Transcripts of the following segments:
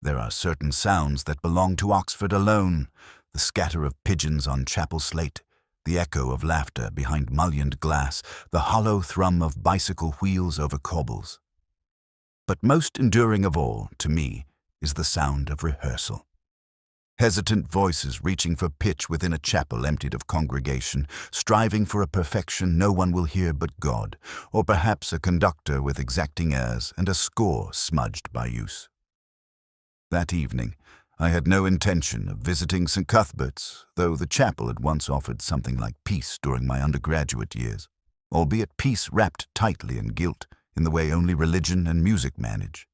There are certain sounds that belong to Oxford alone, the scatter of pigeons on chapel slate, the echo of laughter behind mullioned glass, the hollow thrum of bicycle wheels over cobbles. But most enduring of all, to me, is the sound of rehearsal. Hesitant voices reaching for pitch within a chapel emptied of congregation, striving for a perfection no one will hear but God, or perhaps a conductor with exacting airs and a score smudged by use. That evening, I had no intention of visiting St. Cuthbert's, though the chapel had once offered something like peace during my undergraduate years, albeit peace wrapped tightly in guilt in the way only religion and music manage.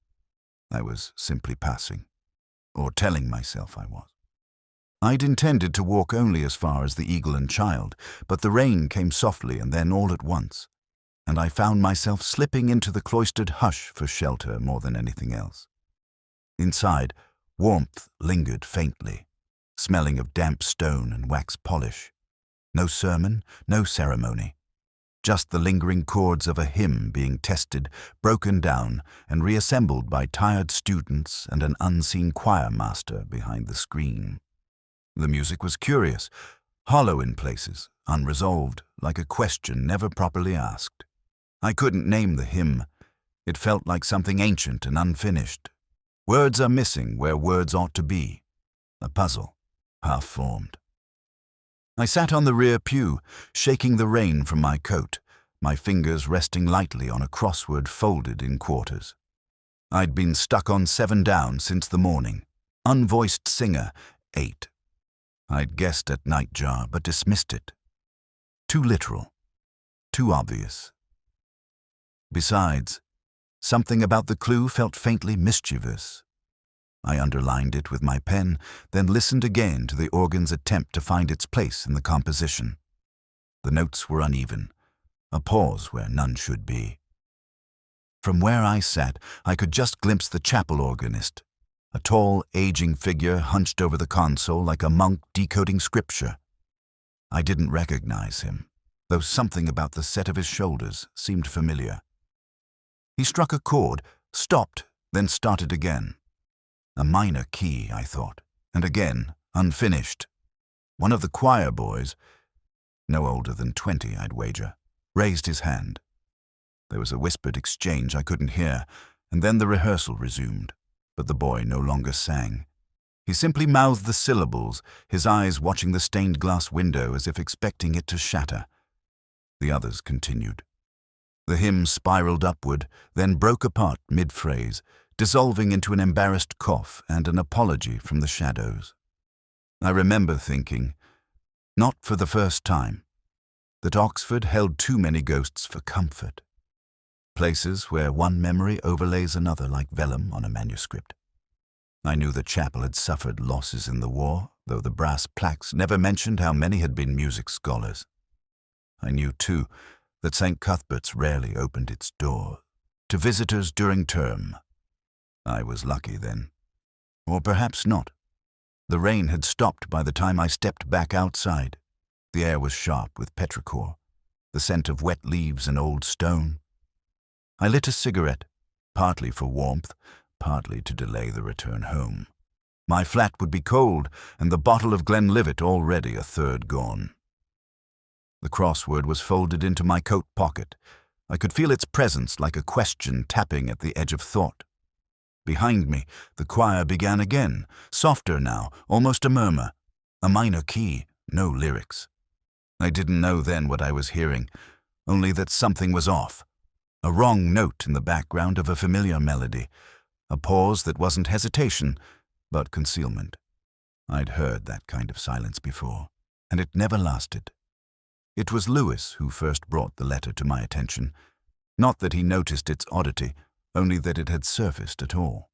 I was simply passing, or telling myself I was. I'd intended to walk only as far as the Eagle and Child, but the rain came softly and then all at once, and I found myself slipping into the cloistered hush for shelter more than anything else. Inside, warmth lingered faintly, smelling of damp stone and wax polish. No sermon, no ceremony. Just the lingering chords of a hymn being tested, broken down, and reassembled by tired students and an unseen choir master behind the screen. The music was curious, hollow in places, unresolved, like a question never properly asked. I couldn't name the hymn. It felt like something ancient and unfinished. Words are missing where words ought to be. A puzzle, half-formed. I sat on the rear pew, shaking the rain from my coat, my fingers resting lightly on a crossword folded in quarters. I'd been stuck on 7 down since the morning. Unvoiced singer, 8. I'd guessed at nightjar but dismissed it. Too literal. Too obvious. Besides, something about the clue felt faintly mischievous. I underlined it with my pen, then listened again to the organ's attempt to find its place in the composition. The notes were uneven, a pause where none should be. From where I sat, I could just glimpse the chapel organist, a tall, aging figure hunched over the console like a monk decoding scripture. I didn't recognize him, though something about the set of his shoulders seemed familiar. He struck a chord, stopped, then started again. A minor key, I thought, and again, unfinished. One of the choir boys, no older than 20, I'd wager, raised his hand. There was a whispered exchange I couldn't hear, and then the rehearsal resumed. But the boy no longer sang. He simply mouthed the syllables, his eyes watching the stained glass window as if expecting it to shatter. The others continued. The hymn spiraled upward, then broke apart mid-phrase, dissolving into an embarrassed cough and an apology from the shadows. I remember thinking, not for the first time, that Oxford held too many ghosts for comfort. Places where one memory overlays another like vellum on a manuscript. I knew the chapel had suffered losses in the war, though the brass plaques never mentioned how many had been music scholars. I knew, too, that St. Cuthbert's rarely opened its door to visitors during term. I was lucky then. Or perhaps not. The rain had stopped by the time I stepped back outside. The air was sharp with petrichor, the scent of wet leaves and old stone. I lit a cigarette, partly for warmth, partly to delay the return home. My flat would be cold, and the bottle of Glenlivet already a third gone. The crossword was folded into my coat pocket. I could feel its presence like a question tapping at the edge of thought. Behind me, the choir began again, softer now, almost a murmur. A minor key, no lyrics. I didn't know then what I was hearing, only that something was off. A wrong note in the background of a familiar melody, a pause that wasn't hesitation, but concealment. I'd heard that kind of silence before, and it never lasted. It was Lewis who first brought the letter to my attention. Not that he noticed its oddity, only that it had surfaced at all.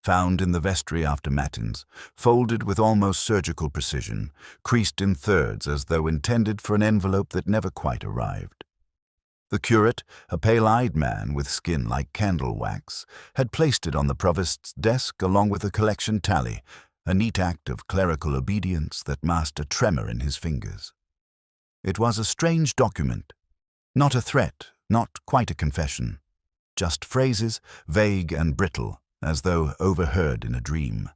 Found in the vestry after matins, folded with almost surgical precision, creased in thirds as though intended for an envelope that never quite arrived. The curate, a pale-eyed man with skin like candle wax, had placed it on the provost's desk along with a collection tally, a neat act of clerical obedience that masked a tremor in his fingers. It was a strange document, not a threat, not quite a confession, just phrases, vague and brittle, as though overheard in a dream.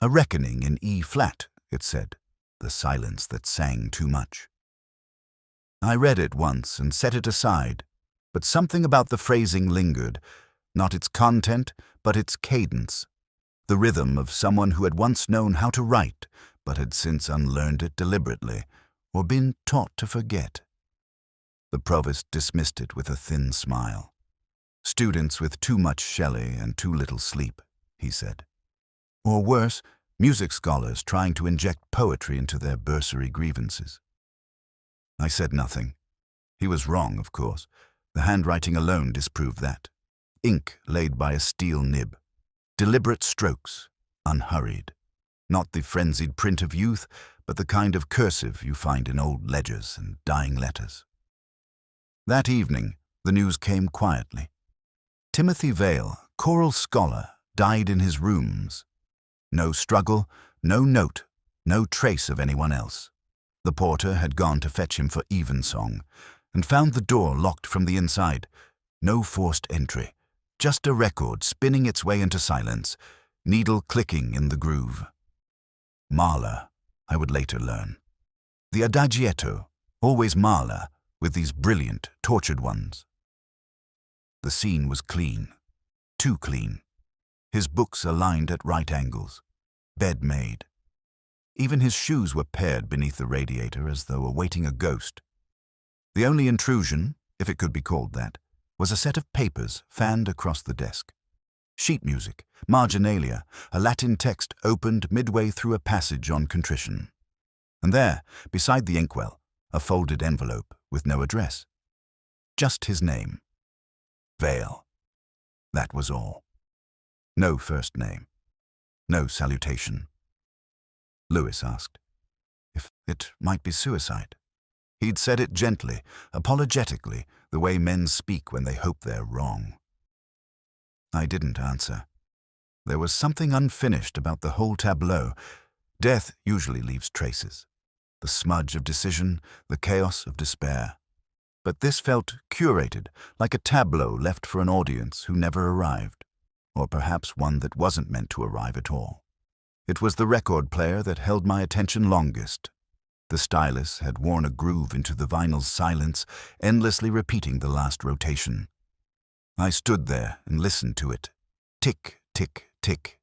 A reckoning in E-flat, it said, the silence that sang too much. I read it once and set it aside, but something about the phrasing lingered, not its content, but its cadence, the rhythm of someone who had once known how to write, but had since unlearned it deliberately, or been taught to forget. The provost dismissed it with a thin smile. Students with too much Shelley and too little sleep, he said. Or worse, music scholars trying to inject poetry into their bursary grievances. I said nothing. He was wrong, of course. The handwriting alone disproved that. Ink laid by a steel nib. Deliberate strokes, unhurried. Not the frenzied print of youth, but the kind of cursive you find in old ledgers and dying letters. That evening, the news came quietly. Timothy Vale, choral scholar, died in his rooms. No struggle, no note, no trace of anyone else. The porter had gone to fetch him for evensong, and found the door locked from the inside. No forced entry, just a record spinning its way into silence, needle clicking in the groove. Mahler, I would later learn. The adagietto, always Mahler, with these brilliant, tortured ones. The scene was clean, too clean. His books aligned at right angles, bed made. Even his shoes were paired beneath the radiator as though awaiting a ghost. The only intrusion, if it could be called that, was a set of papers fanned across the desk. Sheet music, marginalia, a Latin text opened midway through a passage on contrition. And there, beside the inkwell, a folded envelope with no address. Just his name. Vale. That was all. No first name. No salutation. Lewis asked if it might be suicide. He'd said it gently, apologetically, the way men speak when they hope they're wrong. I didn't answer. There was something unfinished about the whole tableau. Death usually leaves traces. The smudge of decision, the chaos of despair. But this felt curated, like a tableau left for an audience who never arrived, or perhaps one that wasn't meant to arrive at all. It was the record player that held my attention longest. The stylus had worn a groove into the vinyl's silence, endlessly repeating the last rotation. I stood there and listened to it, tick, tick, tick,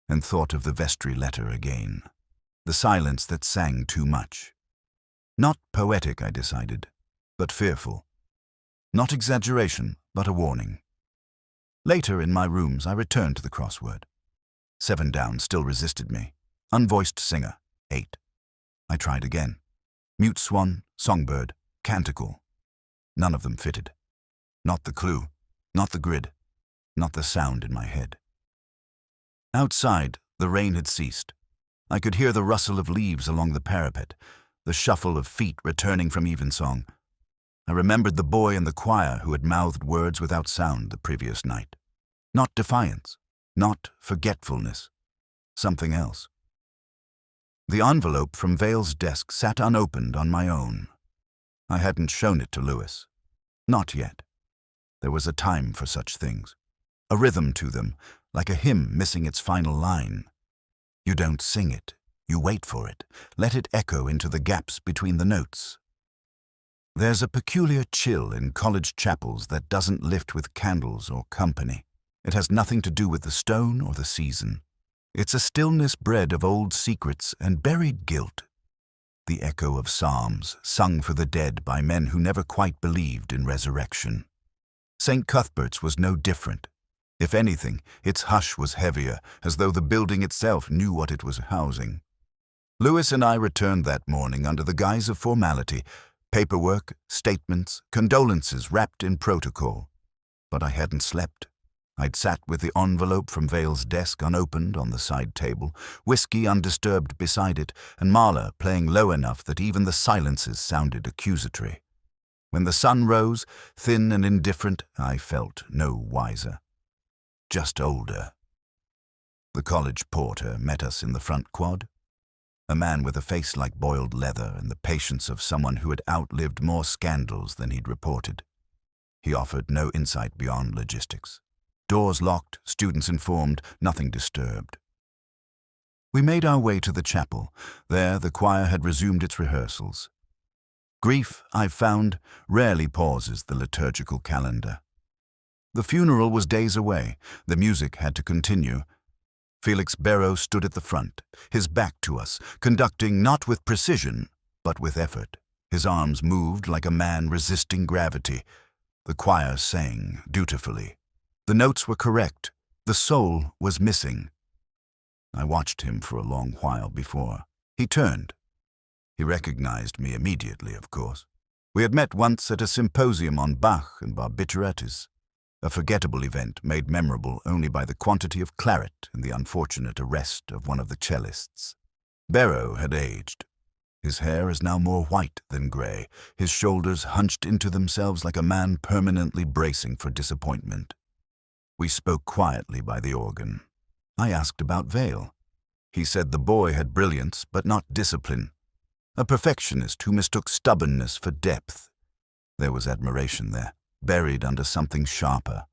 and thought of the vestry letter again. The silence that sang too much. Not poetic, I decided, but fearful. Not exaggeration, but a warning. Later in my rooms, I returned to the crossword. 7 down still resisted me. Unvoiced singer, 8. I tried again. Mute swan, songbird, canticle. None of them fitted. Not the clue, not the grid, not the sound in my head. Outside, the rain had ceased. I could hear the rustle of leaves along the parapet, the shuffle of feet returning from evensong. I remembered the boy in the choir who had mouthed words without sound the previous night. Not defiance, not forgetfulness, something else. The envelope from Vale's desk sat unopened on my own. I hadn't shown it to Lewis. Not yet. There was a time for such things. A rhythm to them, like a hymn missing its final line. You don't sing it. You wait for it. Let it echo into the gaps between the notes. There's a peculiar chill in college chapels that doesn't lift with candles or company. It has nothing to do with the stone or the season. It's a stillness bred of old secrets and buried guilt. The echo of psalms sung for the dead by men who never quite believed in resurrection. St. Cuthbert's was no different. If anything, its hush was heavier, as though the building itself knew what it was housing. Lewis and I returned that morning under the guise of formality, paperwork, statements, condolences wrapped in protocol. But I hadn't slept. I'd sat with the envelope from Vale's desk unopened on the side table, whiskey undisturbed beside it, and Mahler playing low enough that even the silences sounded accusatory. When the sun rose, thin and indifferent, I felt no wiser. Just older. The college porter met us in the front quad. A man with a face like boiled leather and the patience of someone who had outlived more scandals than he'd reported. He offered no insight beyond logistics. Doors locked, students informed, nothing disturbed. We made our way to the chapel. There, the choir had resumed its rehearsals. Grief, I've found, rarely pauses the liturgical calendar. The funeral was days away. The music had to continue. Felix Barrow stood at the front, his back to us, conducting not with precision, but with effort. His arms moved like a man resisting gravity. The choir sang dutifully. The notes were correct. The soul was missing. I watched him for a long while before. He turned. He recognized me immediately, of course. We had met once at a symposium on Bach and barbiturates, a forgettable event made memorable only by the quantity of claret and the unfortunate arrest of one of the cellists. Barrow had aged. His hair is now more white than gray, his shoulders hunched into themselves like a man permanently bracing for disappointment. We spoke quietly by the organ. I asked about Vale. He said the boy had brilliance, but not discipline. A perfectionist who mistook stubbornness for depth. There was admiration there, buried under something sharper.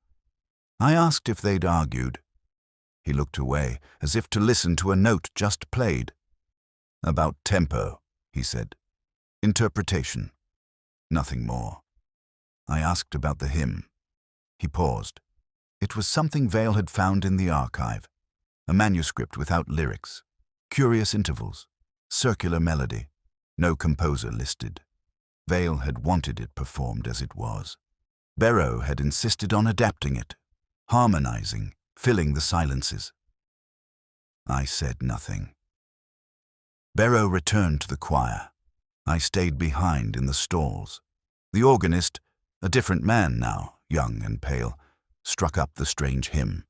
I asked if they'd argued. He looked away, as if to listen to a note just played. About tempo, he said. Interpretation. Nothing more. I asked about the hymn. He paused. It was something Vale had found in the archive. A manuscript without lyrics. Curious intervals. Circular melody. No composer listed. Vale had wanted it performed as it was. Barrow had insisted on adapting it, harmonizing, filling the silences. I said nothing. Barrow returned to the choir. I stayed behind in the stalls. The organist, a different man now, young and pale, struck up the strange hymn.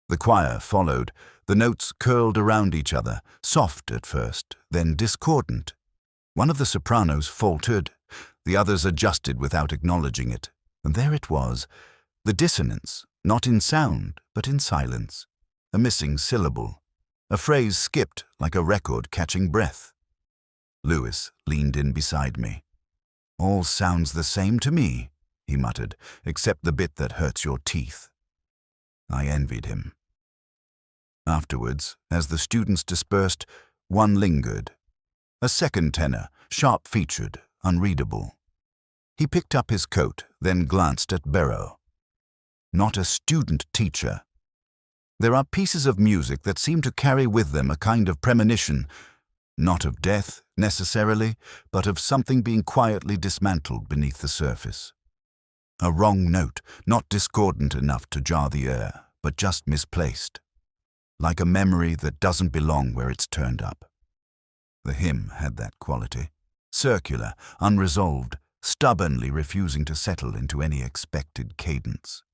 The choir followed. The notes curled around each other, soft at first, then discordant. One of the sopranos faltered. The others adjusted without acknowledging it. And there it was, the dissonance, not in sound, but in silence. A missing syllable. A phrase skipped like a record catching breath. Lewis leaned in beside me. All sounds the same to me, he muttered, except the bit that hurts your teeth. I envied him. Afterwards, as the students dispersed, one lingered. A second tenor, sharp-featured, unreadable. He picked up his coat, then glanced at Barrow. Not a student-teacher. There are pieces of music that seem to carry with them a kind of premonition, not of death, necessarily, but of something being quietly dismantled beneath the surface. A wrong note, not discordant enough to jar the air, but just misplaced. Like a memory that doesn't belong where it's turned up. The hymn had that quality. Circular, unresolved, stubbornly refusing to settle into any expected cadence.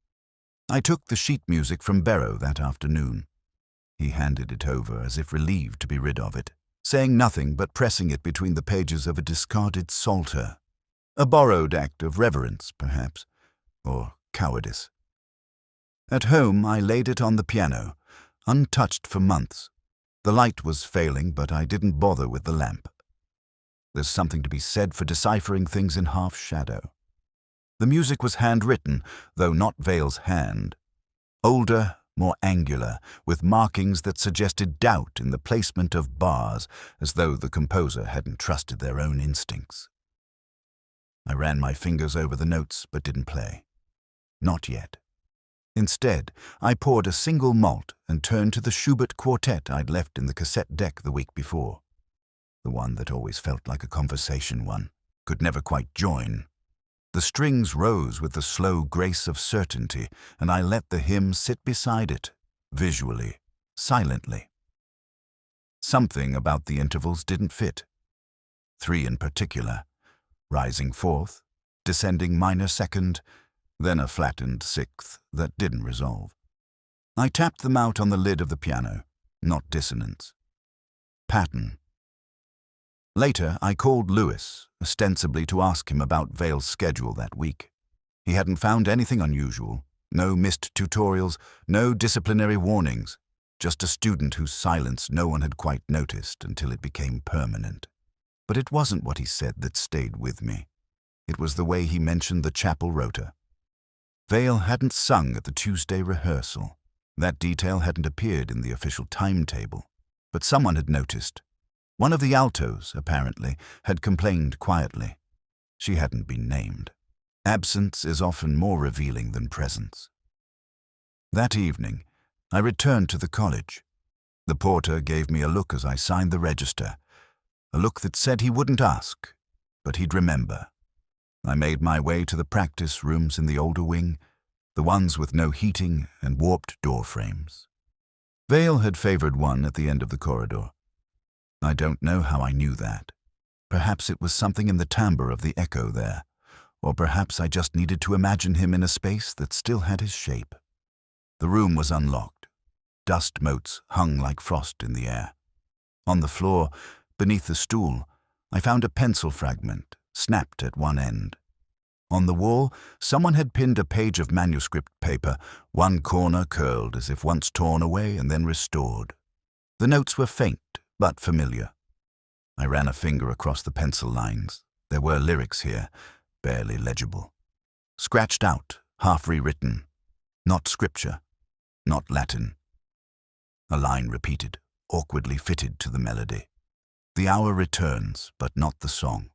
I took the sheet music from Barrow that afternoon. He handed it over as if relieved to be rid of it, saying nothing but pressing it between the pages of a discarded psalter. A borrowed act of reverence, perhaps, or cowardice. At home, I laid it on the piano, untouched for months. The light was failing, but I didn't bother with the lamp. There's something to be said for deciphering things in half shadow. The music was handwritten, though not Vale's hand. Older, more angular, with markings that suggested doubt in the placement of bars, as though the composer hadn't trusted their own instincts. I ran my fingers over the notes, but didn't play. Not yet. Instead, I poured a single malt and turned to the Schubert quartet I'd left in the cassette deck the week before. The one that always felt like a conversation one, could never quite join. The strings rose with the slow grace of certainty, and I let the hymn sit beside it, visually, silently. Something about the intervals didn't fit. 3 in particular, rising fourth, descending minor second, then a flattened sixth that didn't resolve. I tapped them out on the lid of the piano, not dissonance. Pattern. Later, I called Lewis, ostensibly to ask him about Vale's schedule that week. He hadn't found anything unusual, no missed tutorials, no disciplinary warnings, just a student whose silence no one had quite noticed until it became permanent. But it wasn't what he said that stayed with me. It was the way he mentioned the chapel rota. Vale hadn't sung at the Tuesday rehearsal. That detail hadn't appeared in the official timetable. But someone had noticed. One of the altos, apparently, had complained quietly. She hadn't been named. Absence is often more revealing than presence. That evening, I returned to the college. The porter gave me a look as I signed the register, a look that said he wouldn't ask, but he'd remember. I made my way to the practice rooms in the older wing, the ones with no heating and warped door frames. Vale had favored one at the end of the corridor. I don't know how I knew that. Perhaps it was something in the timbre of the echo there, or perhaps I just needed to imagine him in a space that still had his shape. The room was unlocked. Dust motes hung like frost in the air. On the floor, beneath the stool, I found a pencil fragment, snapped at one end. On the wall, someone had pinned a page of manuscript paper, one corner curled as if once torn away and then restored. The notes were faint, but familiar. I ran a finger across the pencil lines. There were lyrics here, barely legible. Scratched out, half rewritten. Not scripture, not Latin. A line repeated, awkwardly fitted to the melody. The hour returns, but not the song.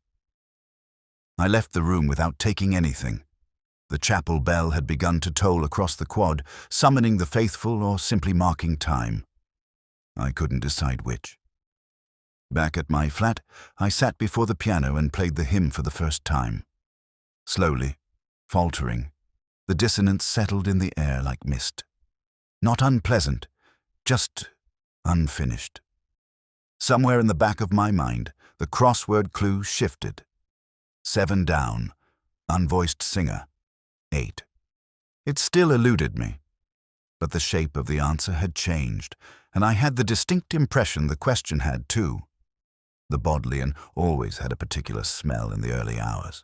I left the room without taking anything. The chapel bell had begun to toll across the quad, summoning the faithful or simply marking time. I couldn't decide which. Back at my flat, I sat before the piano and played the hymn for the first time. Slowly, faltering, the dissonance settled in the air like mist. Not unpleasant, just unfinished. Somewhere in the back of my mind, the crossword clue shifted. 7 down, unvoiced singer, 8. It still eluded me, but the shape of the answer had changed, and I had the distinct impression the question had too. The Bodleian always had a particular smell in the early hours.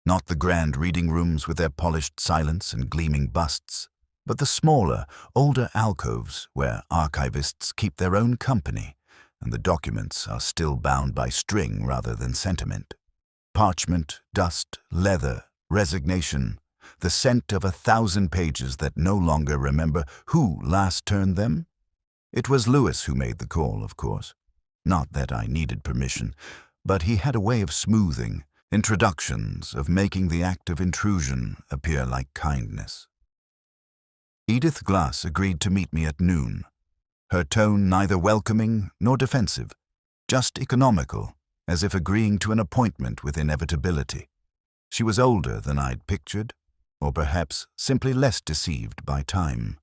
Not the grand reading rooms with their polished silence and gleaming busts, but the smaller, older alcoves where archivists keep their own company, and the documents are still bound by string rather than sentiment. Parchment, dust, leather, resignation, the scent of 1,000 pages that no longer remember who last turned them. It was Lewis who made the call, of course. Not that I needed permission, but he had a way of smoothing, introductions, of making the act of intrusion appear like kindness. Edith Glass agreed to meet me at noon, her tone neither welcoming nor defensive, just economical, as if agreeing to an appointment with inevitability. She was older than I'd pictured, or perhaps simply less deceived by time.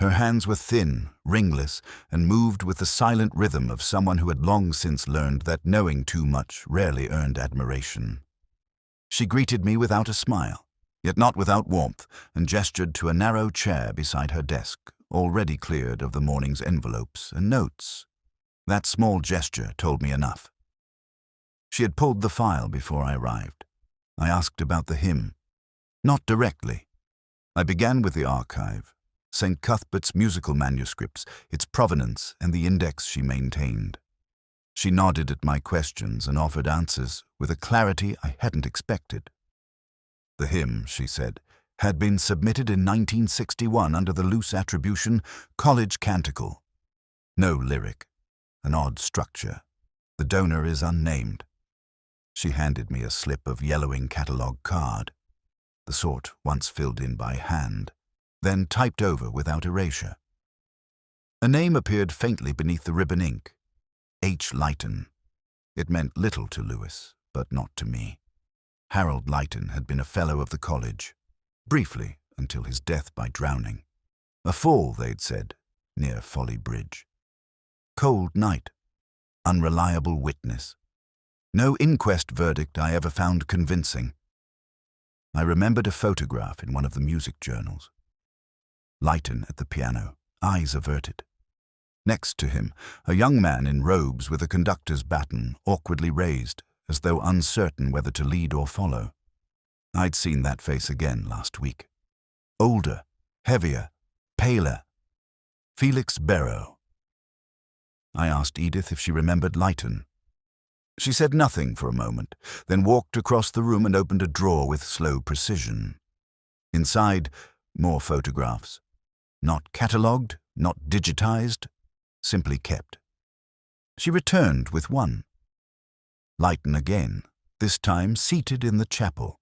Her hands were thin, ringless, and moved with the silent rhythm of someone who had long since learned that knowing too much rarely earned admiration. She greeted me without a smile, yet not without warmth, and gestured to a narrow chair beside her desk, already cleared of the morning's envelopes and notes. That small gesture told me enough. She had pulled the file before I arrived. I asked about the hymn. Not directly. I began with the archive, St. Cuthbert's musical manuscripts, its provenance, and the index she maintained. She nodded at my questions and offered answers with a clarity I hadn't expected. The hymn, she said, had been submitted in 1961 under the loose attribution College Canticle. No lyric, an odd structure. The donor is unnamed. She handed me a slip of yellowing catalogue card, the sort once filled in by hand, then typed over without erasure. A name appeared faintly beneath the ribbon ink, H. Lytton. It meant little to Lewis, but not to me. Harold Lytton had been a fellow of the college, briefly until his death by drowning. A fall, they'd said, near Folly Bridge. Cold night, unreliable witness. No inquest verdict I ever found convincing. I remembered a photograph in one of the music journals. Lytton at the piano, eyes averted. Next to him, a young man in robes with a conductor's baton awkwardly raised, as though uncertain whether to lead or follow. I'd seen that face again last week. Older, heavier, paler. Felix Barrow. I asked Edith if she remembered Lytton. She said nothing for a moment, then walked across the room and opened a drawer with slow precision. Inside, more photographs. Not catalogued, not digitized, simply kept. She returned with one. Lytton again, this time seated in the chapel.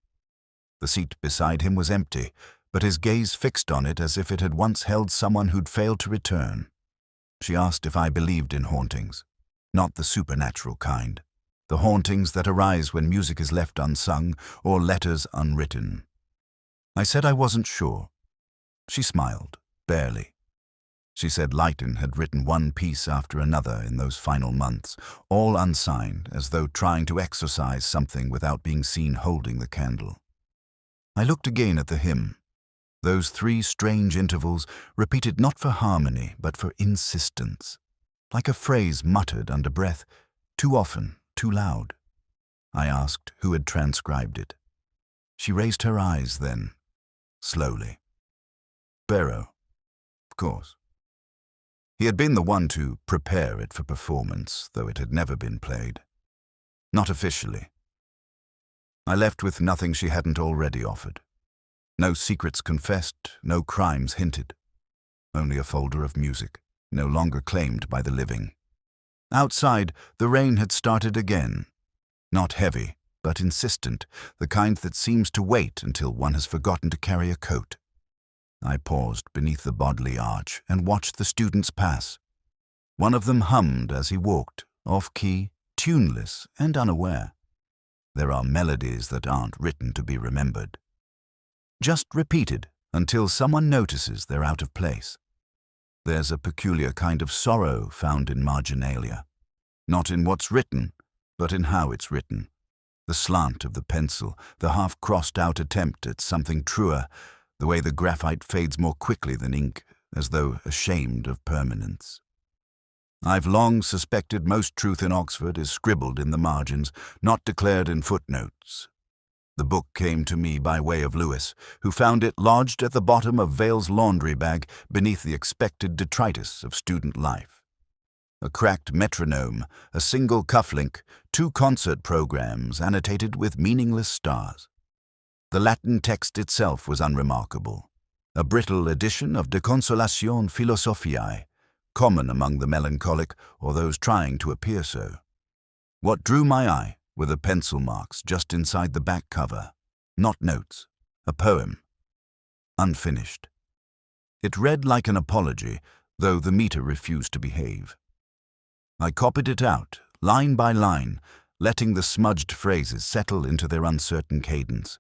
The seat beside him was empty, but his gaze fixed on it as if it had once held someone who'd failed to return. She asked if I believed in hauntings, not the supernatural kind, the hauntings that arise when music is left unsung or letters unwritten. I said I wasn't sure. She smiled, barely. She said Lytton had written one piece after another in those final months, all unsigned, as though trying to exorcise something without being seen holding the candle. I looked again at the hymn. Those 3 strange intervals repeated not for harmony, but for insistence, like a phrase muttered under breath, too often, too loud. I asked who had transcribed it. She raised her eyes then, slowly. Barrow, of course. He had been the one to prepare it for performance, though it had never been played. Not officially. I left with nothing she hadn't already offered. No secrets confessed, no crimes hinted. Only a folder of music, no longer claimed by the living. Outside, the rain had started again. Not heavy, but insistent, the kind that seems to wait until one has forgotten to carry a coat. I paused beneath the Bodley arch and watched the students pass. One of them hummed as he walked, off-key, tuneless and unaware. There are melodies that aren't written to be remembered. Just repeated until someone notices they're out of place. There's a peculiar kind of sorrow found in marginalia, not in what's written, but in how it's written. The slant of the pencil, the half-crossed-out attempt at something truer, the way the graphite fades more quickly than ink, as though ashamed of permanence. I've long suspected most truth in Oxford is scribbled in the margins, not declared in footnotes. The book came to me by way of Lewis, who found it lodged at the bottom of Vale's laundry bag beneath the expected detritus of student life. A cracked metronome, a single cufflink, 2 concert programs annotated with meaningless stars. The Latin text itself was unremarkable, a brittle edition of De Consolatione Philosophiae, common among the melancholic or those trying to appear so. What drew my eye were the pencil marks just inside the back cover, not notes, a poem, unfinished. It read like an apology, though the meter refused to behave. I copied it out, line by line, letting the smudged phrases settle into their uncertain cadence.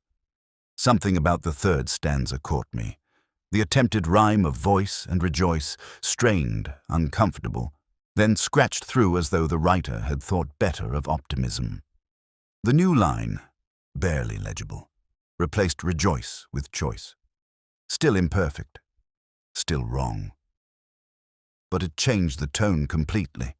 Something about the 3rd stanza caught me. The attempted rhyme of voice and rejoice, strained, uncomfortable, then scratched through as though the writer had thought better of optimism. The new line, barely legible, replaced rejoice with choice. Still imperfect, still wrong. But it changed the tone completely.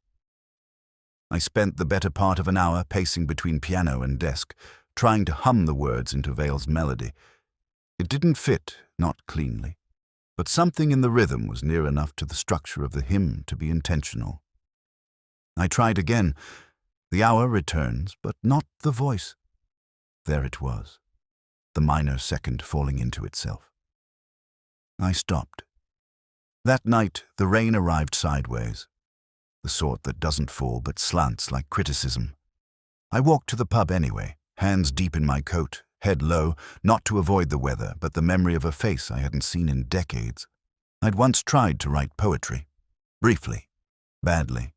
I spent the better part of an hour pacing between piano and desk, trying to hum the words into Vale's melody. It didn't fit, not cleanly, but something in the rhythm was near enough to the structure of the hymn to be intentional. I tried again. The hour returns, but not the voice. There it was, the minor second falling into itself. I stopped. That night, the rain arrived sideways, the sort that doesn't fall but slants like criticism. I walked to the pub anyway, hands deep in my coat, head low, not to avoid the weather, but the memory of a face I hadn't seen in decades. I'd once tried to write poetry. Briefly. Badly.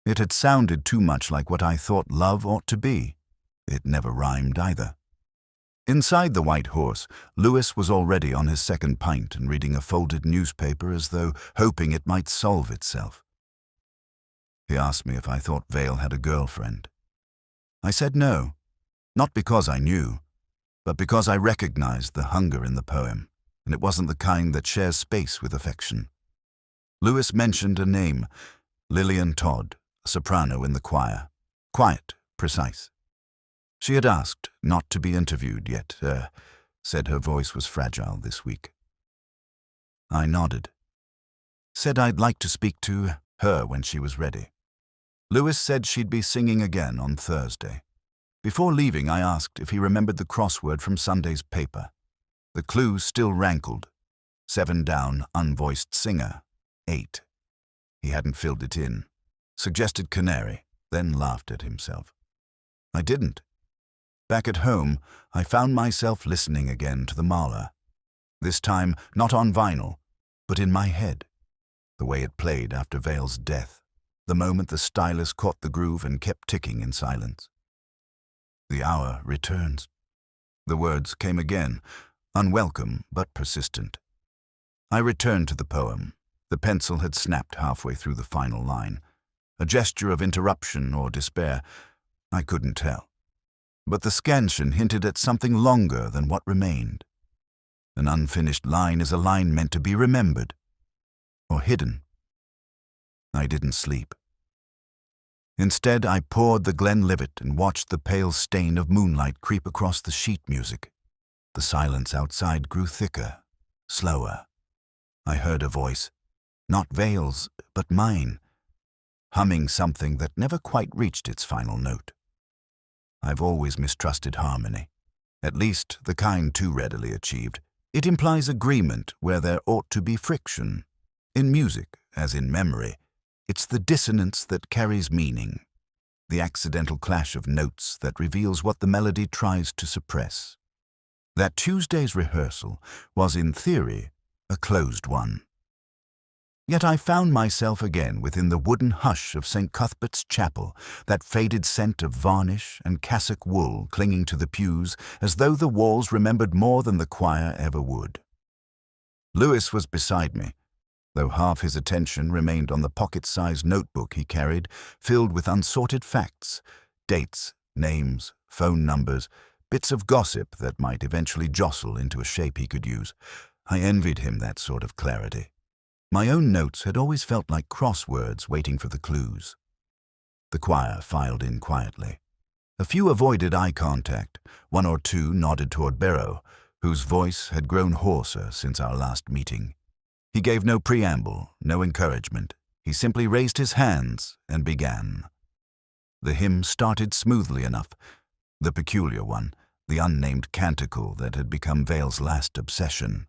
It had sounded too much like what I thought love ought to be. It never rhymed either. Inside the White Horse, Lewis was already on his 2nd pint and reading a folded newspaper as though hoping it might solve itself. He asked me if I thought Vale had a girlfriend. I said no, not because I knew, but because I recognized the hunger in the poem, and it wasn't the kind that shares space with affection. Lewis mentioned a name, Lillian Todd, a soprano in the choir. Quiet, precise. She had asked not to be interviewed yet, said her voice was fragile this week. I nodded. Said I'd like to speak to her when she was ready. Lewis said she'd be singing again on Thursday. Before leaving, I asked if he remembered the crossword from Sunday's paper. The clue still rankled. 7 down, unvoiced singer. 8. He hadn't filled it in. Suggested canary, then laughed at himself. I didn't. Back at home, I found myself listening again to the Mahler. This time, not on vinyl, but in my head. The way it played after Vale's death, the moment the stylus caught the groove and kept ticking in silence. The hour returns. The words came again, unwelcome but persistent. I returned to the poem. The pencil had snapped halfway through the final line. A gesture of interruption or despair, I couldn't tell. But the scansion hinted at something longer than what remained. An unfinished line is a line meant to be remembered, or hidden. I didn't sleep. Instead, I poured the Glenlivet and watched the pale stain of moonlight creep across the sheet music. The silence outside grew thicker, slower. I heard a voice, not Vale's, but mine, humming something that never quite reached its final note. I've always mistrusted harmony, at least the kind too readily achieved. It implies agreement where there ought to be friction. In music, as in memory, it's the dissonance that carries meaning, the accidental clash of notes that reveals what the melody tries to suppress. That Tuesday's rehearsal was, in theory, a closed one. Yet I found myself again within the wooden hush of St. Cuthbert's Chapel, that faded scent of varnish and cassock wool clinging to the pews as though the walls remembered more than the choir ever would. Lewis was beside me, though half his attention remained on the pocket-sized notebook he carried, filled with unsorted facts, dates, names, phone numbers, bits of gossip that might eventually jostle into a shape he could use. I envied him that sort of clarity. My own notes had always felt like crosswords waiting for the clues. The choir filed in quietly. A few avoided eye contact. 1 or 2 nodded toward Barrow, whose voice had grown hoarser since our last meeting. He gave no preamble, no encouragement. He simply raised his hands and began. The hymn started smoothly enough, the peculiar one, the unnamed canticle that had become Vale's last obsession.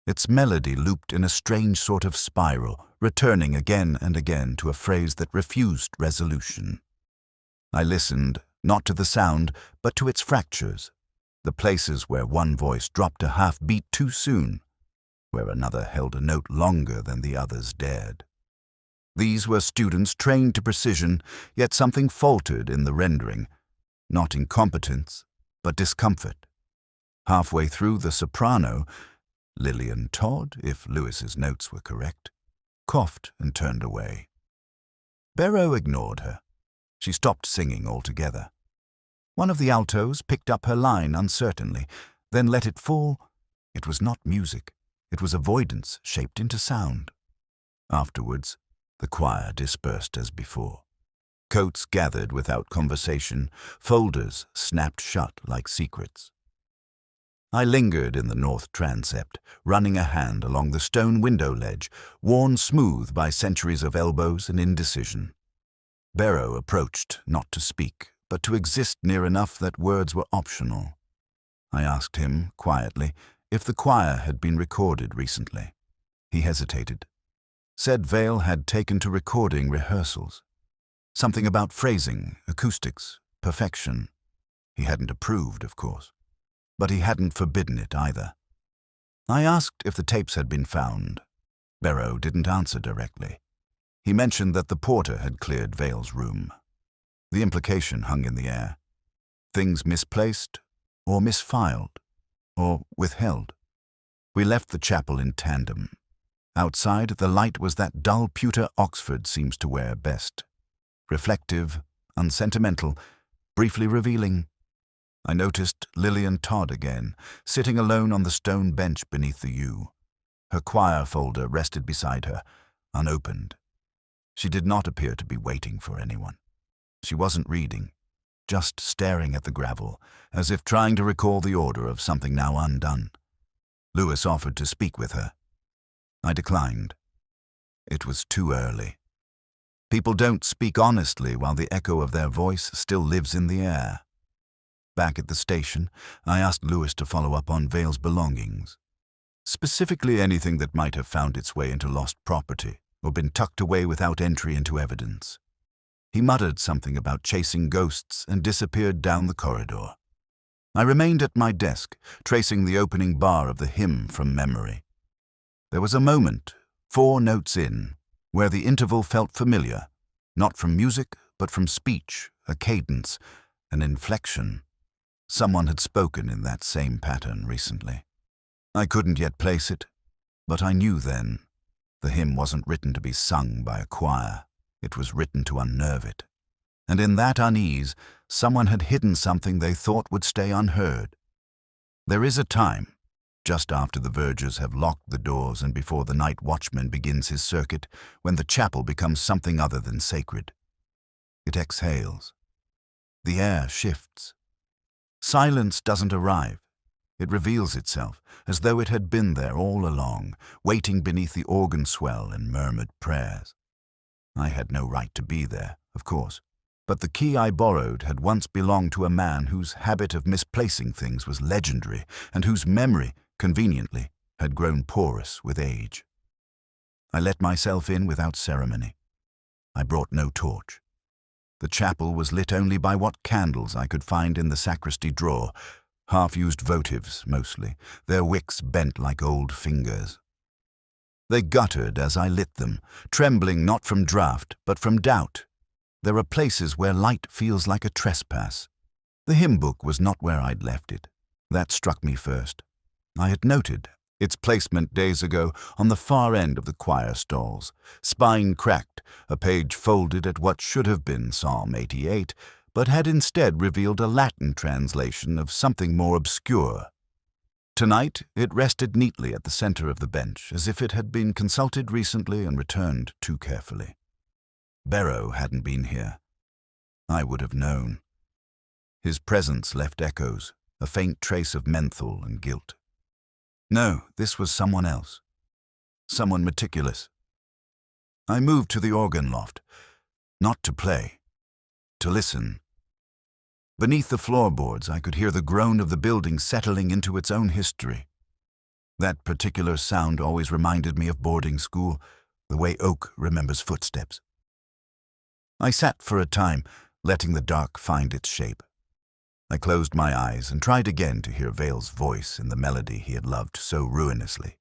Its melody looped in a strange sort of spiral, returning again and again to a phrase that refused resolution. I listened, not to the sound, but to its fractures, the places where one voice dropped a half beat too soon, where another held a note longer than the others dared. These were students trained to precision, yet something faltered in the rendering, not incompetence, but discomfort. Halfway through, the soprano, Lillian Todd, if Lewis's notes were correct, coughed and turned away. Barrow ignored her. She stopped singing altogether. One of the altos picked up her line uncertainly, then let it fall. It was not music. It was avoidance shaped into sound. Afterwards, the choir dispersed as before. Coats gathered without conversation, folders snapped shut like secrets. I lingered in the north transept, running a hand along the stone window ledge, worn smooth by centuries of elbows and indecision. Barrow approached, not to speak, but to exist near enough that words were optional. I asked him, quietly, if the choir had been recorded recently. He hesitated. Said Vale had taken to recording rehearsals. Something about phrasing, acoustics, perfection. He hadn't approved, of course. But he hadn't forbidden it either. I asked if the tapes had been found. Barrow didn't answer directly. He mentioned that the porter had cleared Vale's room. The implication hung in the air. Things misplaced, or misfiled, or withheld. We left the chapel in tandem. Outside, the light was that dull pewter Oxford seems to wear best. Reflective, unsentimental, briefly revealing. I noticed Lillian Todd again, sitting alone on the stone bench beneath the yew. Her choir folder rested beside her, unopened. She did not appear to be waiting for anyone. She wasn't reading, just staring at the gravel, as if trying to recall the order of something now undone. Lewis offered to speak with her. I declined. It was too early. People don't speak honestly while the echo of their voice still lives in the air. back at the station, I asked Lewis to follow up on Vale's belongings. Specifically anything that might have found its way into lost property or been tucked away without entry into evidence. He muttered something about chasing ghosts and disappeared down the corridor. I remained at my desk, tracing the opening bar of the hymn from memory. There was a moment, 4 notes in, where the interval felt familiar, not from music, but from speech, a cadence, an inflection. Someone had spoken in that same pattern recently. I couldn't yet place it, but I knew then. The hymn wasn't written to be sung by a choir. It was written to unnerve it. And in that unease, someone had hidden something they thought would stay unheard. There is a time, just after the vergers have locked the doors and before the night watchman begins his circuit, when the chapel becomes something other than sacred. It exhales. The air shifts. Silence doesn't arrive. It reveals itself, as though it had been there all along, waiting beneath the organ swell and murmured prayers. I had no right to be there, of course, but the key I borrowed had once belonged to a man whose habit of misplacing things was legendary and whose memory, conveniently, had grown porous with age. I let myself in without ceremony. I brought no torch. The chapel was lit only by what candles I could find in the sacristy drawer, half-used votives mostly, their wicks bent like old fingers. They guttered as I lit them, trembling not from draught, but from doubt. There are places where light feels like a trespass. The hymn book was not where I'd left it. That struck me first. I had noted its placement days ago on the far end of the choir stalls, spine cracked, a page folded at what should have been Psalm 88, but had instead revealed a Latin translation of something more obscure. Tonight, it rested neatly at the center of the bench, as if it had been consulted recently and returned too carefully. Barrow hadn't been here. I would have known. His presence left echoes, a faint trace of menthol and guilt. No, this was someone else. Someone meticulous. I moved to the organ loft, not to play, to listen. Beneath the floorboards, I could hear the groan of the building settling into its own history. That particular sound always reminded me of boarding school, the way oak remembers footsteps. I sat for a time, letting the dark find its shape. I closed my eyes and tried again to hear Vale's voice in the melody he had loved so ruinously.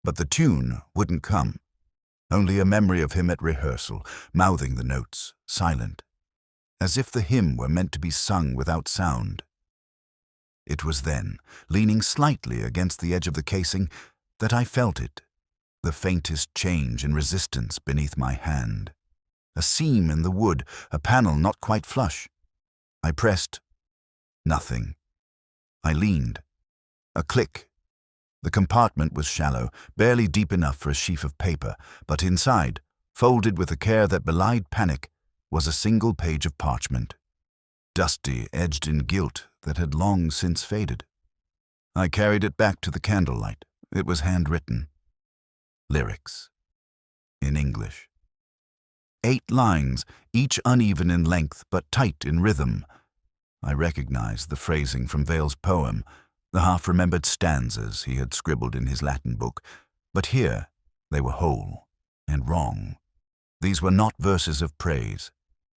But the tune wouldn't come. Only a memory of him at rehearsal, mouthing the notes, silent, as if the hymn were meant to be sung without sound. It was then, leaning slightly against the edge of the casing, that I felt it, the faintest change in resistance beneath my hand. A seam in the wood, a panel not quite flush. I pressed. Nothing. I leaned. A click. The compartment was shallow, barely deep enough for a sheaf of paper, but inside, folded with a care that belied panic, was a single page of parchment, dusty, edged in gilt that had long since faded. I carried it back to the candlelight. It was handwritten. Lyrics. In English. 8 lines, each uneven in length but tight in rhythm. I recognized the phrasing from Vale's poem, the half-remembered stanzas he had scribbled in his Latin book, but here they were whole and wrong. These were not verses of praise.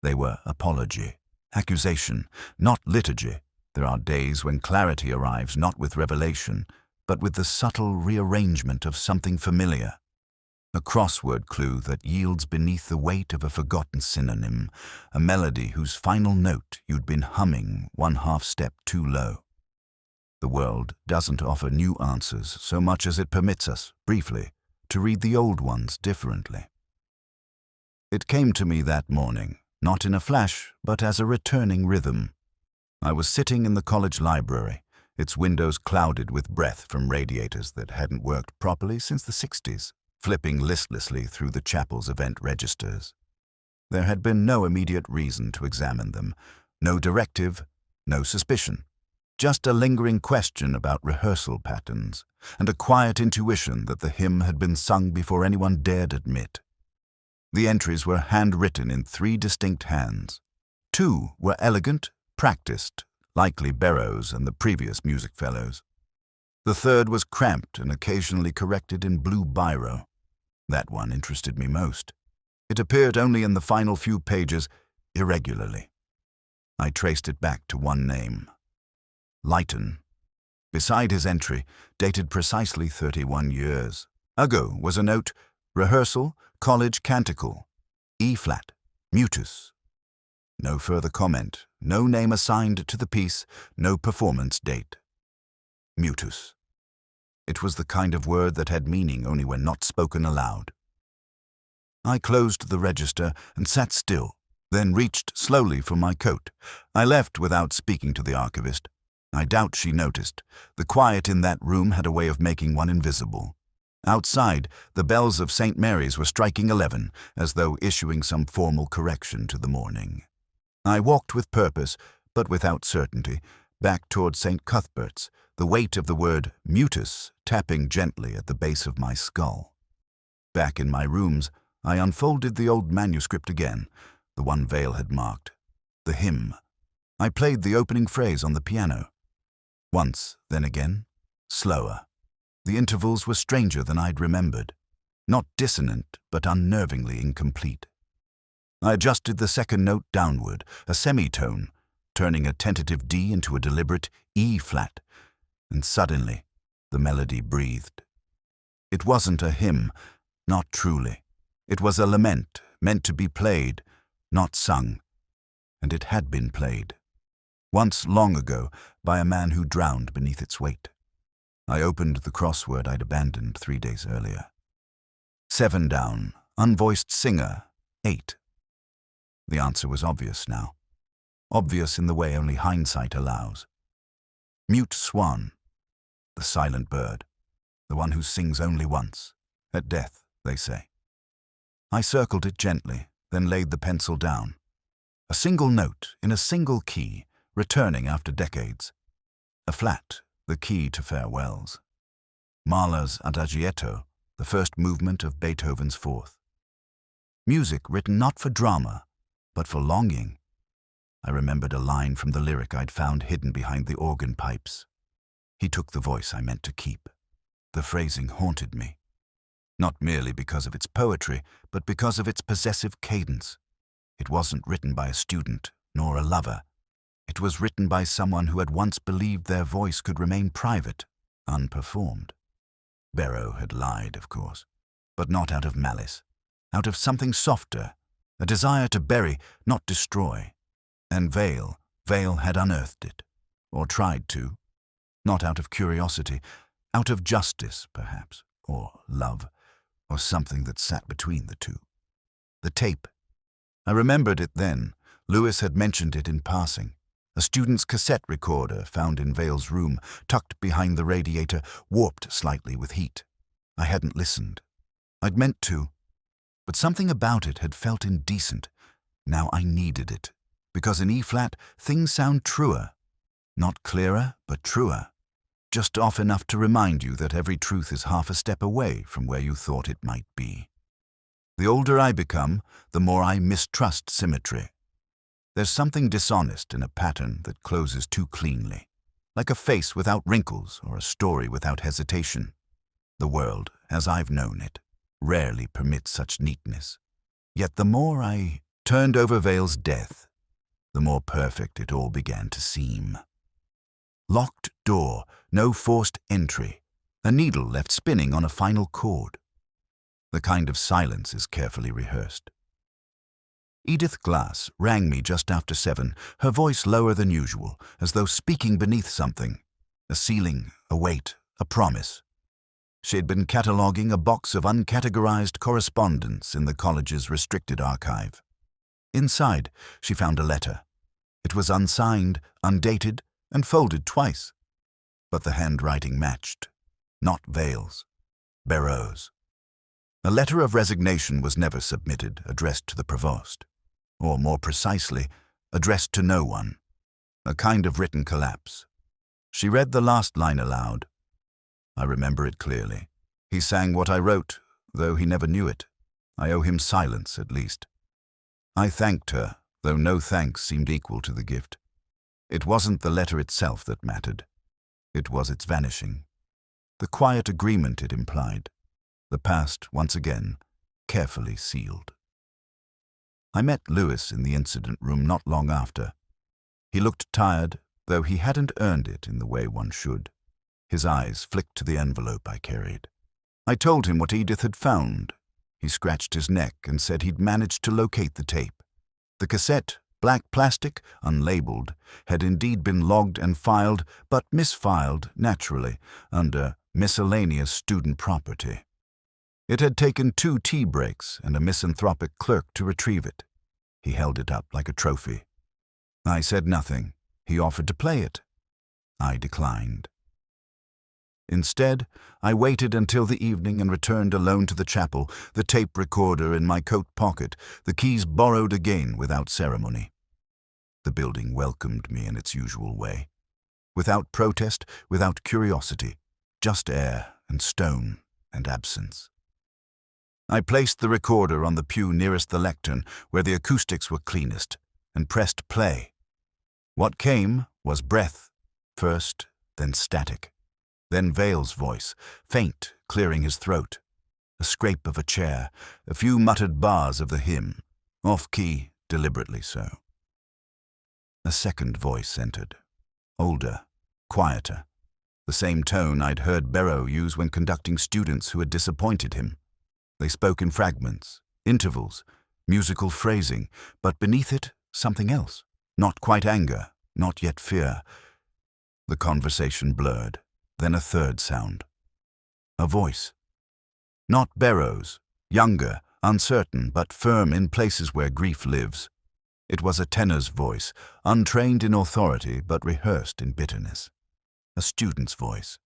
They were apology, accusation, not liturgy. There are days when clarity arrives not with revelation, but with the subtle rearrangement of something familiar. A crossword clue that yields beneath the weight of a forgotten synonym, a melody whose final note you'd been humming 1/2 step too low. The world doesn't offer new answers so much as it permits us, briefly, to read the old ones differently. It came to me that morning, not in a flash, but as a returning rhythm. I was sitting in the college library, its windows clouded with breath from radiators that hadn't worked properly since the 60s, flipping listlessly through the chapel's event registers. There had been no immediate reason to examine them, no directive, no suspicion, just a lingering question about rehearsal patterns, and a quiet intuition that the hymn had been sung before anyone dared admit. The entries were handwritten in 3 distinct hands. 2 were elegant, practiced, likely Barrows and the previous music fellows. The third was cramped and occasionally corrected in blue biro. That one interested me most. It appeared only in the final few pages, irregularly. I traced it back to one name. Lytton. Beside his entry, dated precisely 31 years ago, was a note, rehearsal, college canticle, E-flat, mutus. No further comment, no name assigned to the piece, no performance date. Mutus. It was the kind of word that had meaning only when not spoken aloud. I closed the register and sat still, then reached slowly for my coat. I left without speaking to the archivist. I doubt she noticed. The quiet in that room had a way of making one invisible. Outside, the bells of St. Mary's were striking 11, as though issuing some formal correction to the morning. I walked with purpose, but without certainty, back toward St. Cuthbert's, the weight of the word mutus tapping gently at the base of my skull. Back in my rooms, I unfolded the old manuscript again, the one Vale had marked. The hymn. I played the opening phrase on the piano. Once, then again, slower. The intervals were stranger than I'd remembered. Not dissonant, but unnervingly incomplete. I adjusted the second note downward, a semitone, turning a tentative D into a deliberate E-flat, and suddenly the melody breathed. It wasn't a hymn, not truly. It was a lament, meant to be played, not sung. And it had been played. Once long ago, by a man who drowned beneath its weight. I opened the crossword I'd abandoned 3 days earlier. 7 down, unvoiced singer, 8. The answer was obvious now. Obvious in the way only hindsight allows. Mute swan, the silent bird, the one who sings only once, at death, they say. I circled it gently, then laid the pencil down. A single note in a single key, returning after decades. A flat, the key to farewells. Mahler's Adagietto, the first movement of Beethoven's Fourth. Music written not for drama, but for longing. I remembered a line from the lyric I'd found hidden behind the organ pipes. He took the voice I meant to keep. The phrasing haunted me. Not merely because of its poetry, but because of its possessive cadence. It wasn't written by a student, nor a lover. It was written by someone who had once believed their voice could remain private, unperformed. Barrow had lied, of course, but not out of malice, out of something softer, a desire to bury, not destroy. And Vale had unearthed it, or tried to, not out of curiosity, out of justice, perhaps, or love, or something that sat between the two. The tape. I remembered it then. Lewis had mentioned it in passing. A student's cassette recorder found in Vale's room, tucked behind the radiator, warped slightly with heat. I hadn't listened. I'd meant to, but something about it had felt indecent. Now I needed it, because in E-flat, things sound truer. Not clearer, but truer. Just off enough to remind you that every truth is half a step away from where you thought it might be. The older I become, the more I mistrust symmetry. There's something dishonest in a pattern that closes too cleanly, like a face without wrinkles or a story without hesitation. The world, as I've known it, rarely permits such neatness. Yet the more I turned over Vale's death, the more perfect it all began to seem. Locked door, no forced entry, a needle left spinning on a final chord. The kind of silence is carefully rehearsed. Edith Glass rang me just after 7, her voice lower than usual, as though speaking beneath something, a ceiling, a weight, a promise. She had been cataloguing a box of uncategorized correspondence in the college's restricted archive. Inside, she found a letter. It was unsigned, undated, and folded twice. But the handwriting matched. Not Vale's. Barrow's. A letter of resignation was never submitted, addressed to the provost. Or more precisely, addressed to no one. A kind of written collapse. She read the last line aloud. I remember it clearly. He sang what I wrote, though he never knew it. I owe him silence, at least. I thanked her, though no thanks seemed equal to the gift. It wasn't the letter itself that mattered. It was its vanishing. The quiet agreement it implied. The past, once again, carefully sealed. I met Lewis in the incident room not long after. He looked tired, though he hadn't earned it in the way one should. His eyes flicked to the envelope I carried. I told him what Edith had found. He scratched his neck and said he'd managed to locate the tape. The cassette, black plastic, unlabeled, had indeed been logged and filed, but misfiled, naturally, under miscellaneous student property. It had taken 2 tea breaks and a misanthropic clerk to retrieve it. He held it up like a trophy. I said nothing. He offered to play it. I declined. Instead, I waited until the evening and returned alone to the chapel, the tape recorder in my coat pocket, the keys borrowed again without ceremony. The building welcomed me in its usual way. Without protest, without curiosity, just air and stone and absence. I placed the recorder on the pew nearest the lectern, where the acoustics were cleanest, and pressed play. What came was breath, first, then static. Then Vale's voice, faint, clearing his throat. A scrape of a chair, a few muttered bars of the hymn, off-key, deliberately so. A second voice entered, older, quieter, the same tone I'd heard Barrow use when conducting students who had disappointed him. They spoke in fragments, intervals, musical phrasing, but beneath it, something else. Not quite anger, not yet fear. The conversation blurred. Then a third sound. A voice. Not Barrow's, younger, uncertain, but firm in places where grief lives. It was a tenor's voice, untrained in authority but rehearsed in bitterness. A student's voice.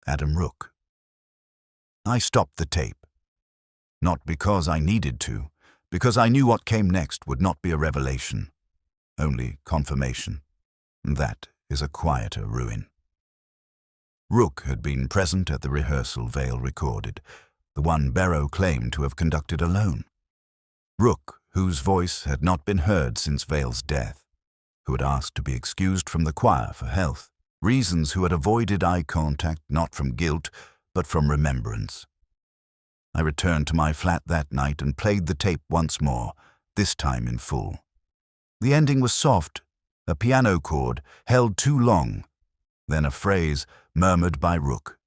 Adam Rook. I stopped the tape. Not because I needed to, because I knew what came next would not be a revelation, only confirmation. That is a quieter ruin. Rook had been present at the rehearsal Vale recorded, the one Barrow claimed to have conducted alone. Rook, whose voice had not been heard since Vale's death, who had asked to be excused from the choir for health, reasons who had avoided eye contact not from guilt, but from remembrance. I returned to my flat that night and played the tape once more, this time in full. The ending was soft, a piano chord held too long, then a phrase murmured by Rook.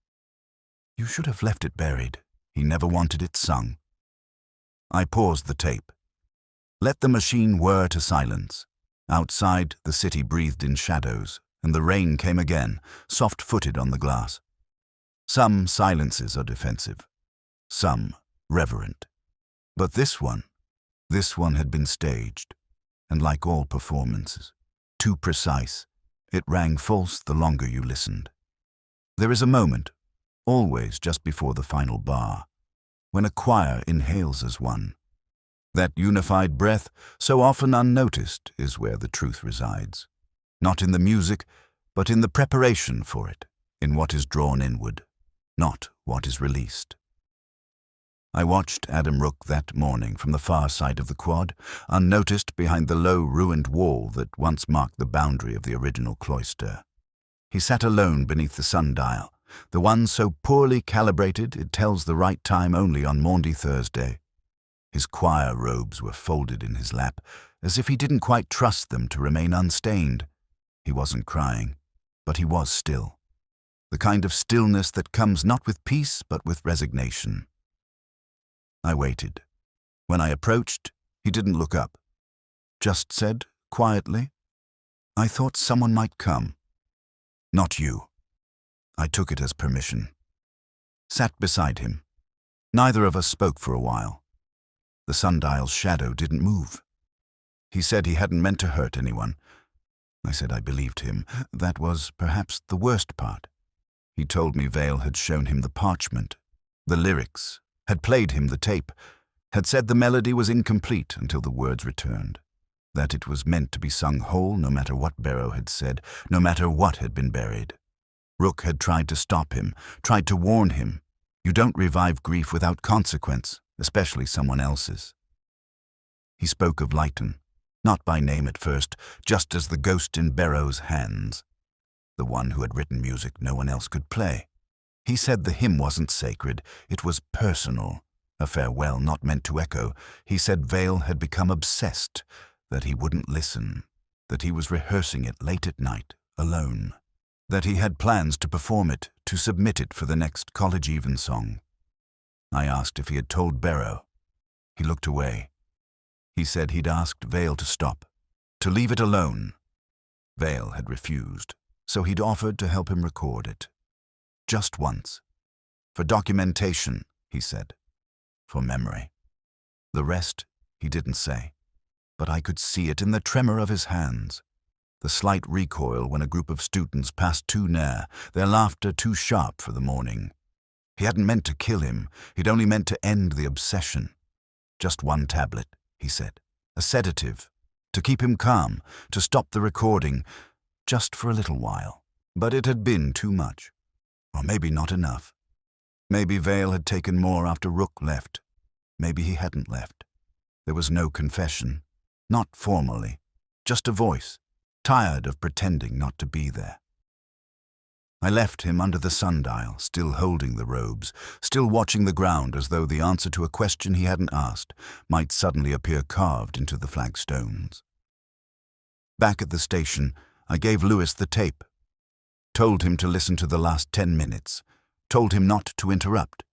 You should have left it buried. He never wanted it sung. I paused the tape. Let the machine whir to silence. Outside, the city breathed in shadows, and the rain came again, soft-footed on the glass. Some silences are defensive, some reverent. But this one had been staged, and like all performances, too precise. It rang false the longer you listened. There is a moment, always just before the final bar, when a choir inhales as one. That unified breath, so often unnoticed, is where the truth resides. Not in the music, but in the preparation for it, in what is drawn inward, not what is released. I watched Adam Rook that morning from the far side of the quad, unnoticed behind the low ruined wall that once marked the boundary of the original cloister. He sat alone beneath the sundial, the one so poorly calibrated it tells the right time only on Maundy Thursday. His choir robes were folded in his lap, as if he didn't quite trust them to remain unstained. He wasn't crying, but he was still. The kind of stillness that comes not with peace, but with resignation. I waited. When I approached, he didn't look up. Just said, quietly, I thought someone might come. Not you. I took it as permission. Sat beside him. Neither of us spoke for a while. The sundial's shadow didn't move. He said he hadn't meant to hurt anyone. I said I believed him. That was perhaps the worst part. He told me Vale had shown him the parchment, the lyrics, had played him the tape, had said the melody was incomplete until the words returned, that it was meant to be sung whole no matter what Barrow had said, no matter what had been buried. Rook had tried to stop him, tried to warn him. You don't revive grief without consequence, especially someone else's. He spoke of Leighton, Not by name at first, just as the ghost in Barrow's hands. The one who had written music no one else could play. He said the hymn wasn't sacred, it was personal, a farewell not meant to echo. He said Vale had become obsessed, that he wouldn't listen, that he was rehearsing it late at night, alone, that he had plans to perform it, to submit it for the next college evensong. I asked if he had told Barrow. He looked away. He said he'd asked Vale to stop, to leave it alone. Vale had refused, so he'd offered to help him record it. Just once. For documentation, he said. For memory. The rest he didn't say, but I could see it in the tremor of his hands, the slight recoil when a group of students passed too near, their laughter too sharp for the morning. He hadn't meant to kill him, he'd only meant to end the obsession. Just one tablet, he said, a sedative, to keep him calm, to stop the recording, just for a little while. But it had been too much. Or maybe not enough. Maybe Vale had taken more after Rook left. Maybe he hadn't left. There was no confession. Not formally. Just a voice, tired of pretending not to be there. I left him under the sundial, still holding the robes, still watching the ground as though the answer to a question he hadn't asked might suddenly appear carved into the flagstones. Back at the station, I gave Lewis the tape. Told him to listen to the last 10 minutes, told him not to interrupt.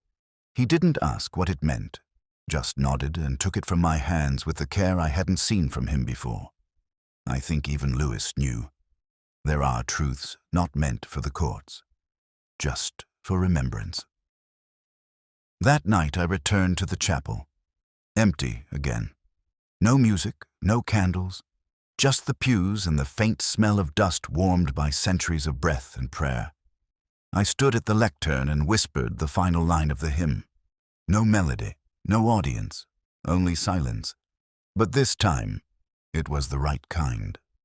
He didn't ask what it meant, just nodded and took it from my hands with the care I hadn't seen from him before. I think even Lewis knew. There are truths not meant for the courts, just for remembrance. That night I returned to the chapel. Empty again. No music, no candles, just the pews and the faint smell of dust warmed by centuries of breath and prayer. I stood at the lectern and whispered the final line of the hymn. No melody, no audience, only silence. But this time, it was the right kind.